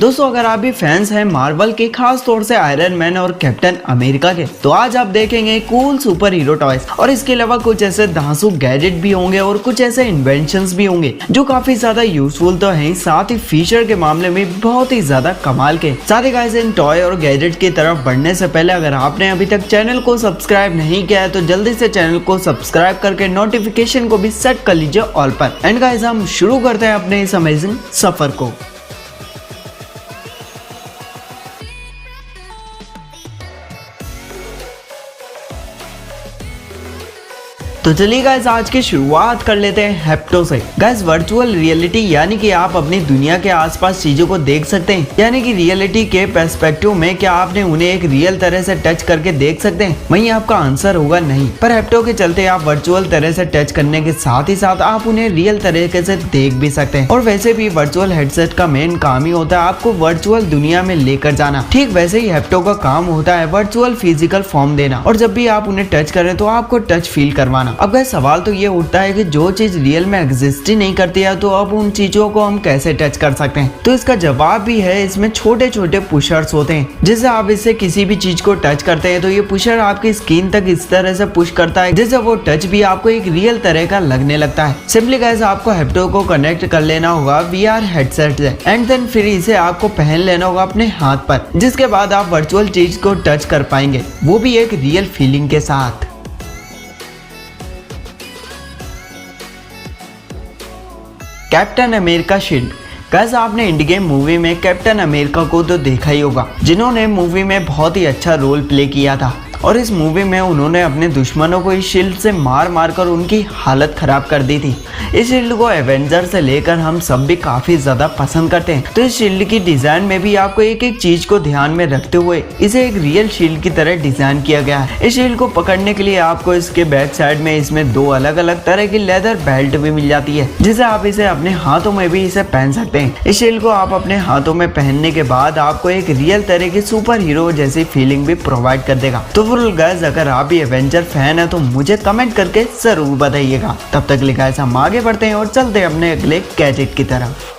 दोस्तों अगर आप भी फैंस हैं मार्वल के, खास तौर से आयरन मैन और कैप्टन अमेरिका के, तो आज आप देखेंगे कूल सुपर हीरो टॉयज और इसके अलावा कुछ ऐसे धांसू गैजेट भी होंगे और कुछ ऐसे इन्वेंशंस भी होंगे जो काफी ज्यादा यूजफुल तो हैं, साथ ही फीचर के मामले में बहुत ही ज्यादा कमाल के। साथ ही गाइस इन टॉय और गैजेट की तरफ बढ़ने से पहले अगर आपने अभी तक चैनल को सब्सक्राइब नहीं किया है तो जल्दी से चैनल को सब्सक्राइब करके नोटिफिकेशन को भी सेट कर लीजिए ऑल पर। एंड गाइस हम शुरू करते हैं अपने इस अमेजिंग सफर को। तो चलिए गाइस आज की शुरुआत कर लेते हैं हेप्टो से। गाइस वर्चुअल रियलिटी यानी कि आप अपनी दुनिया के आसपास चीजों को देख सकते हैं, यानी कि रियलिटी के पर्सपेक्टिव में क्या आपने उन्हें एक रियल तरह से टच करके देख सकते हैं? वहीं आपका आंसर होगा नहीं, पर हेप्टो के चलते आप वर्चुअल तरह से टच करने के साथ ही साथ आप उन्हें रियल तरीके से देख भी सकते हैं। और वैसे भी वर्चुअल हेडसेट का मेन काम ही होता है आपको वर्चुअल दुनिया में लेकर जाना, ठीक वैसे ही हेप्टो का काम होता है वर्चुअल फिजिकल फॉर्म देना, और जब भी आप उन्हें टच करें तो आपको टच फील करवाना। अब गाइस सवाल तो ये उठता है कि जो चीज रियल में एग्जिस्ट ही नहीं करती है तो अब उन चीजों को हम कैसे टच कर सकते हैं? तो इसका जवाब भी है, इसमें छोटे छोटे पुशर्स होते हैं, जिससे आप इससे किसी भी चीज को टच करते हैं तो ये पुशर आपकी स्किन तक इस तरह से पुश करता है जिससे वो टच भी आपको एक रियल तरह का लगने लगता है। सिंपली गाइस आपको हेप्टो को कनेक्ट कर लेना होगा VR हेडसेट से, एंड देन फिर इसे आपको पहन लेना होगा अपने हाथ पर, जिसके बाद आप वर्चुअल चीज को टच कर पाएंगे, वो भी एक रियल फीलिंग के साथ। Captain America shield. गाइस आपने इंड गेम मूवी में कैप्टन अमेरिका को तो देखा ही होगा, जिन्होंने मूवी में बहुत ही अच्छा रोल प्ले किया था, और इस मूवी में उन्होंने अपने दुश्मनों को इस शील्ड से मार मार कर उनकी हालत खराब कर दी थी। इस शील्ड को एवेंजर से लेकर हम सब भी काफी ज्यादा पसंद करते हैं, तो इस शील्ड की डिजाइन में भी आपको एक एक चीज को ध्यान में रखते हुए इसे एक रियल शील्ड की तरह डिजाइन किया गया है। इस शील्ड को पकड़ने के लिए आपको इसके बैक साइड में इसमें दो अलग अलग तरह की लेदर बेल्ट भी मिल जाती है, जिसे आप इसे अपने हाथों में भी इसे पहन सकते हैं। इस शील्ड को आप अपने हाथों में पहनने के बाद आपको एक रियल तरह की सुपर हीरो जैसी फीलिंग भी प्रोवाइड कर देगा। तो गाइस अगर आप भी एवेंजर फैन है तो मुझे कमेंट करके जरूर बताइएगा। तब तक गाइस हम आगे बढ़ते हैं और चलते हैं अपने अगले गैजेट की तरफ।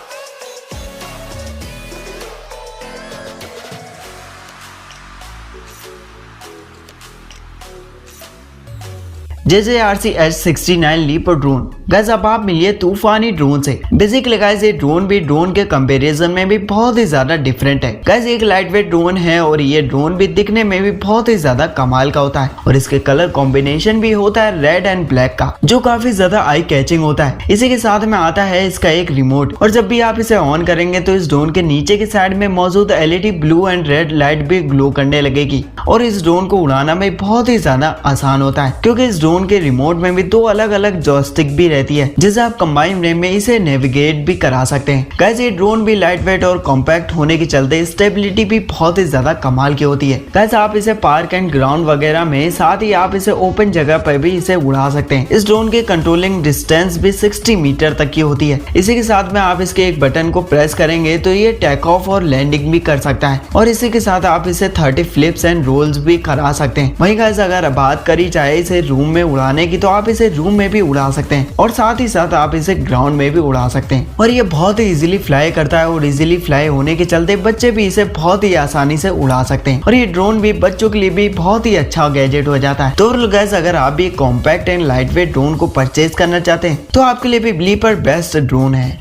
JJRC H69 leaper drone. Guys अब आप मिलिए तूफानी ड्रोन से। बेसिकली गाइस ये ड्रोन भी ड्रोन के कंपैरिजन में भी बहुत ही ज्यादा डिफरेंट है। गाइस एक लाइटवेट ड्रोन है और ये ड्रोन भी दिखने में भी बहुत ही ज्यादा कमाल का होता है, और इसके कलर कॉम्बिनेशन भी होता है रेड एंड ब्लैक का, जो काफी ज्यादा आई कैचिंग होता है। इसी के साथ में आता है इसका एक रिमोट, और जब भी आप इसे ऑन करेंगे तो इस ड्रोन के नीचे की साइड में मौजूद LED blue and red light भी ग्लो करने लगेगी, और इस ड्रोन को उड़ाना में बहुत ही ज्यादा आसान होता है, क्योंकि इस ड्रोन के रिमोट में भी दो अलग अलग जॉयस्टिक भी रहती है, जिसे आप कंबाइन वे में इसे नेविगेट भी करा सकते हैं। गाइस ये ड्रोन भी लाइट वेट और कॉम्पैक्ट होने के चलते स्टेबिलिटी भी बहुत ही ज्यादा कमाल की होती है। गाइस आप इसे पार्क एंड ग्राउंड वगैरह में, साथ ही आप इसे ओपन जगह पर भी इसे उड़ा सकते हैं। इस ड्रोन की कंट्रोलिंग डिस्टेंस भी 60 मीटर तक की होती है। इसी के साथ में आप इसके एक बटन को प्रेस करेंगे तो ये टेक ऑफ और लैंडिंग भी कर सकता है, और इसी के साथ आप इसे 30 फ्लिप्स एंड रोल्स भी करा सकते हैं। वहीं गाइस अगर बात करी जाए इसे रूम में उड़ाने की, तो आप इसे रूम में भी उड़ा सकते हैं, और साथ ही साथ आप इसे ग्राउंड में भी उड़ा सकते हैं। और ये बहुत ही इजीली फ्लाई करता है, और इजीली फ्लाई होने के चलते बच्चे भी इसे बहुत ही आसानी से उड़ा सकते हैं, और ये ड्रोन भी बच्चों के लिए भी बहुत ही अच्छा गैजेट हो जाता है। तो गाइस अगर आप भी कॉम्पैक्ट एंड लाइटवेट ड्रोन को परचेज करना चाहते हैं तो आपके लिए भी लीपर बेस्ट ड्रोन है।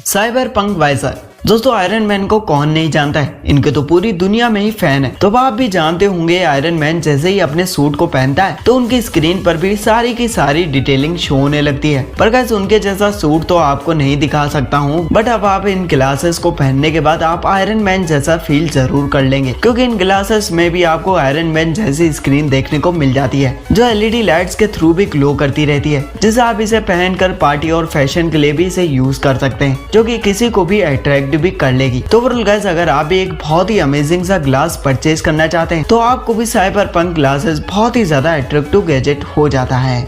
Cyberpunk visor. दोस्तों आयरन मैन को कौन नहीं जानता है, इनके तो पूरी दुनिया में ही फैन है। तो आप भी जानते होंगे आयरन मैन जैसे ही अपने सूट को पहनता है तो उनकी स्क्रीन पर भी सारी की सारी डिटेलिंग शो होने लगती है। पर गाइस उनके जैसा सूट तो आपको नहीं दिखा सकता हूँ, बट अब आप इन ग्लासेस को पहनने के बाद आप आयरन मैन जैसा फील जरूर कर लेंगे, क्योंकि इन ग्लासेस में भी आपको आयरन मैन जैसी स्क्रीन देखने को मिल जाती है, जो LED लाइट्स के थ्रू भी ग्लो करती रहती है, जिसे आप इसे पहनकर पार्टी और फैशन के लिए भी इसे यूज कर सकते हैं, जो कि किसी को भी अट्रैक्ट भी कर लेगी। तो ओवरऑल गाइस अगर आप भी एक बहुत ही अमेजिंग सा ग्लास परचेज करना चाहते हैं तो आपको भी साइबरपंक ग्लासेस बहुत ही ज्यादा अट्रैक्टिव गैजेट हो जाता है।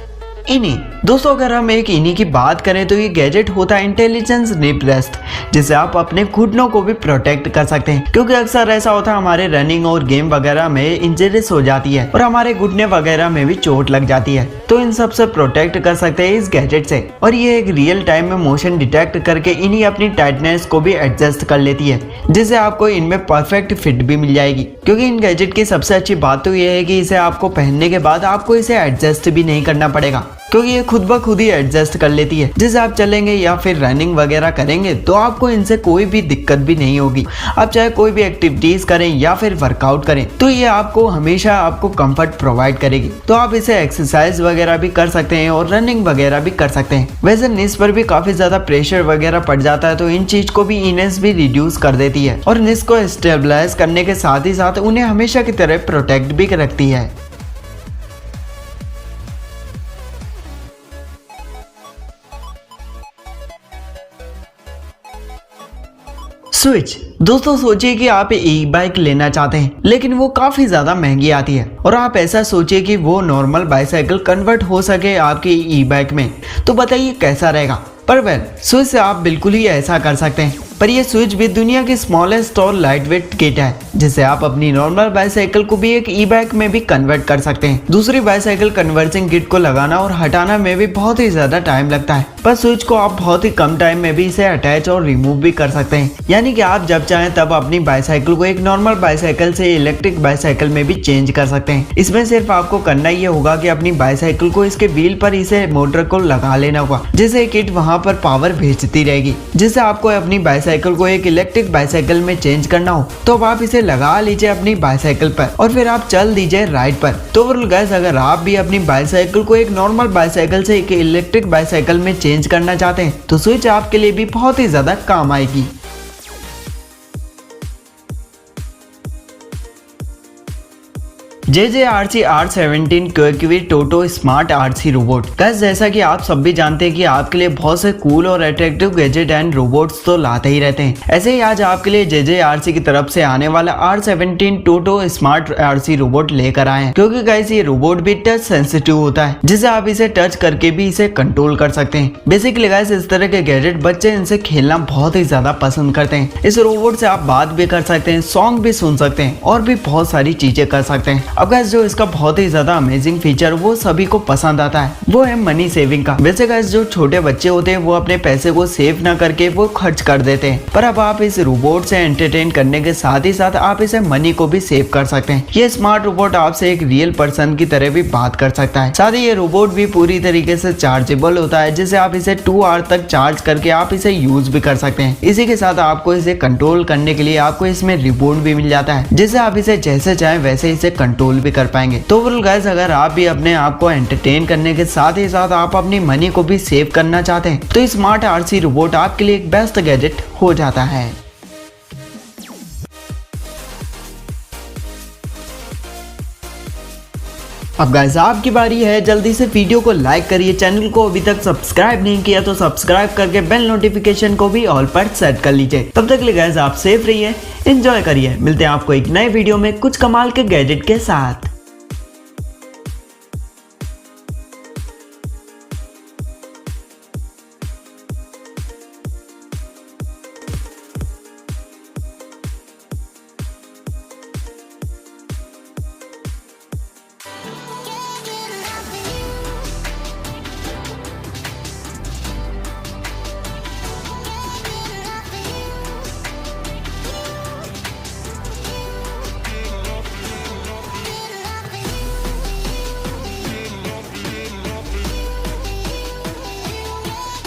इनी। दोस्तों अगर हम एक इनी की बात करें तो ये गैजेट होता है इंटेलिजेंस निप रेस्ट, जिससे आप अपने घुटनों को भी प्रोटेक्ट कर सकते हैं, क्योंकि अक्सर ऐसा होता है हमारे रनिंग और गेम वगैरह में इंजरीज हो जाती है और हमारे घुटने वगैरह में भी चोट लग जाती है, तो इन सब से प्रोटेक्ट कर सकते हैं इस गैजेट से। और ये एक रियल टाइम में मोशन डिटेक्ट करके इन्हीं अपनी टाइटनेस को भी एडजस्ट कर लेती है, जिससे आपको इनमें परफेक्ट फिट भी मिल जाएगी। क्योंकि इन गैजेट की सबसे अच्छी बात तो ये है कि इसे आपको पहनने के बाद आपको इसे एडजस्ट भी नहीं करना पड़ेगा, क्योंकि ये खुद ब खुद ही एडजस्ट कर लेती है। जैसे आप चलेंगे या फिर रनिंग वगैरह करेंगे तो आपको इनसे कोई भी दिक्कत भी नहीं होगी। आप चाहे कोई भी एक्टिविटीज करें या फिर वर्कआउट करें तो ये आपको हमेशा आपको कंफर्ट प्रोवाइड करेगी। तो आप इसे एक्सरसाइज वगैरह भी कर सकते हैं और रनिंग वगैरह भी कर सकते हैं। वैसे निस पर भी काफी ज्यादा प्रेशर वगैरह पड़ जाता है, तो इन चीज को भी इनेस भी रिड्यूस कर देती है और निस को स्टेबलाइज करने के साथ ही साथ उन्हें हमेशा की तरह प्रोटेक्ट भी रखती है। स्विच। दोस्तों सोचिए कि आप ई बाइक लेना चाहते हैं, लेकिन वो काफी ज्यादा महंगी आती है और आप ऐसा सोचिए कि वो नॉर्मल बाइसाइकिल कन्वर्ट हो सके आपकी ई बाइक में, तो बताइए कैसा रहेगा। पर वेल स्विच से आप बिल्कुल ही ऐसा कर सकते हैं, पर यह स्विच भी दुनिया की स्मॉलेस्ट और लाइटवेट किट है, जिसे आप अपनी नॉर्मल बाइसाइकिल को भी एक ई बाइक में भी कन्वर्ट कर सकते हैं। दूसरी बाइसाइकिल कन्वर्टिंग किट को लगाना और हटाना में भी बहुत ही ज्यादा टाइम लगता है, पर स्विच को आप बहुत ही कम टाइम में भी इसे अटैच और रिमूव भी कर सकते हैं। यानी कि आप जब चाहें तब अपनी बाइसाइकिल को एक नॉर्मल बाइसाइकिल से इलेक्ट्रिक बाइसाइकिल में भी चेंज कर सकते हैं। इसमें सिर्फ आपको करना ये होगा कि अपनी बाइसाइकिल को इसके व्हील पर इसे मोटर को लगा लेना होगा, जिससे किट वहां पर पावर भेजती रहेगी। जिससे आपको अपनी बाइसाइकिल को एक इलेक्ट्रिक बाइसाइकिल में चेंज करना हो तो आप इसे लगा लीजिए अपनी बाइसाइकिल पर और फिर आप चल दीजिए राइड पर। तो गाइस अगर आप भी अपनी बाइसाइकिल को एक नॉर्मल बाइसाइकिल से एक इलेक्ट्रिक बाइसाइकिल में चेंज करना चाहते हैं तो स्विच आपके लिए भी बहुत ही ज्यादा काम आएगी। JJRC R17 क्विकवी टोटो स्मार्ट RC रोबोट। गाइस जैसा कि आप सब भी जानते हैं कि आपके लिए बहुत से कूल और अट्रैक्टिव गैजेट एंड रोबोट्स तो लाते ही रहते हैं। ऐसे ही आज आपके लिए JJRC की तरफ से आने वाला R17 टोटो स्मार्ट RC रोबोट लेकर आए हैं, क्योंकि गाइस ये रोबोट भी टच सेंसिटिव होता है, जिसे आप इसे टच करके भी इसे कंट्रोल कर सकते हैं। बेसिकली गाइस इस तरह के गैजेट बच्चे इनसे खेलना बहुत ही ज्यादा पसंद करते हैं। इस रोबोट से आप बात भी कर सकते हैं, सॉन्ग भी सुन सकते हैं और भी बहुत सारी चीजें कर सकते हैं। अब गाइस जो इसका बहुत ही ज्यादा अमेजिंग फीचर वो सभी को पसंद आता है वो है मनी सेविंग का। वैसे गाइस जो छोटे बच्चे होते हैं वो अपने पैसे को सेव ना करके वो खर्च कर देते हैं, पर अब आप इस रोबोट से एंटरटेन करने के साथ ही साथ आप इसे मनी को भी सेव कर सकते हैं। ये स्मार्ट रोबोट आपसे एक रियल पर्सन की तरह भी बात कर सकता है। साथ ही ये रोबोट भी पूरी तरीके से चार्जेबल होता है, जिसे आप इसे 2 आवर तक चार्ज करके आप इसे यूज भी कर सकते हैं। इसी के साथ आपको इसे कंट्रोल करने के लिए आपको इसमें रिमोट भी मिल जाता है, जिससे आप इसे जैसे चाहे वैसे इसे कंट्रोल भी कर पाएंगे। तो गाइस अगर आप भी अपने आप को एंटरटेन करने के साथ ही साथ आप अपनी मनी को भी सेव करना चाहते हैं तो स्मार्ट RC रोबोट आपके लिए एक बेस्ट गैजेट हो जाता है। अब गाइस आपकी बारी है, जल्दी से वीडियो को लाइक करिए, चैनल को अभी तक सब्सक्राइब नहीं किया तो सब्सक्राइब करके बेल नोटिफिकेशन को भी ऑल पर सेट कर लीजिए। तब तक के लिए गाइस आप सेफ रहिए, एंजॉय करिए। मिलते हैं आपको एक नए वीडियो में कुछ कमाल के गैजेट के साथ।